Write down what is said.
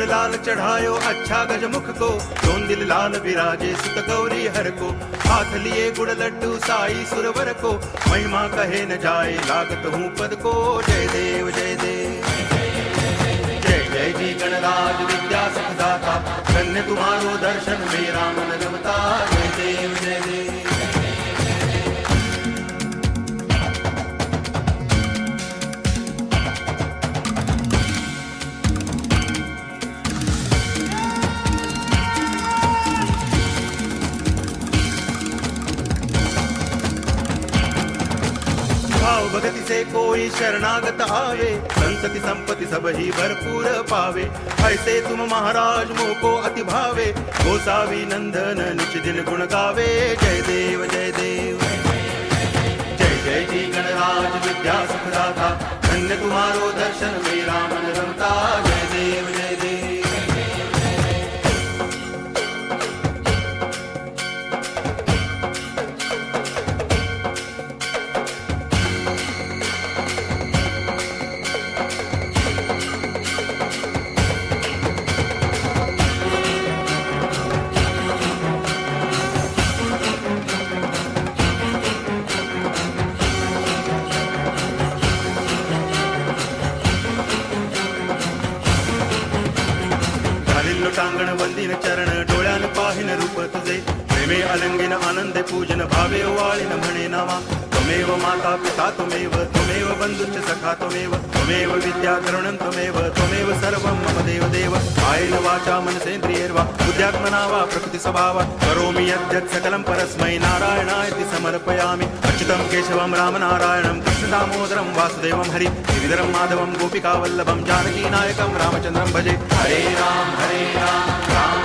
सिंदूर लाल चढ़ायो अच्छा गजमुख को, जोन दिल लाल विराजे सुत गौरी हर को। हाथ लिए गुड़ लड्डू साई सुरवर को, महिमा कहे न जाए लागत हूँ पद को। जय देव जय देव जय जय जी गणराज विद्या सुखदाता, धन्य तुम्हारो दर्शन मेरा मन रमता। जय देव जय देव भाव भगति से कोई शरणागत आवे, संतति संपत्ति सब ही भरपूर पावे। ऐसे तुम महाराज मोको अति भावे, गोसावी नंदन निच दिन गुण गावे। जय देव जय देव जय जय जी गणराज विद्या सुखदाता, धन्य तुम्हारो दर्शन मेरा मन रमता। जय देव जय देव लोटांगण वंदिन चरण डोळ्यान पाहिन रूप तुझे, प्रेमे अलंगिन आनंदे पूजन भावे वाळीन म्हणे नावा। त्वमेव माता पिता त्वमेव, त्वमेव बंधुश्च सखा त्वमेव, त्वमेव विद्या करुणं त्वमेव, त्वमेव सर्वं मम देव देव। कायेन वाचा मनसेन्द्रियैर्वा बुद्ध्यात्मना वा प्रकृति स्वभावा, करोमि यद्यत् सकलं परस्मै नारायणायति समर्पयामि। अच्युतं केशवं रामनारायणं कृष्ण दामोदरं वासुदेवं हरि, गिरिधरं माधवं गोपिका वल्लभं जानकी नायकं रामचन्द्रं भजे। हरे राम राम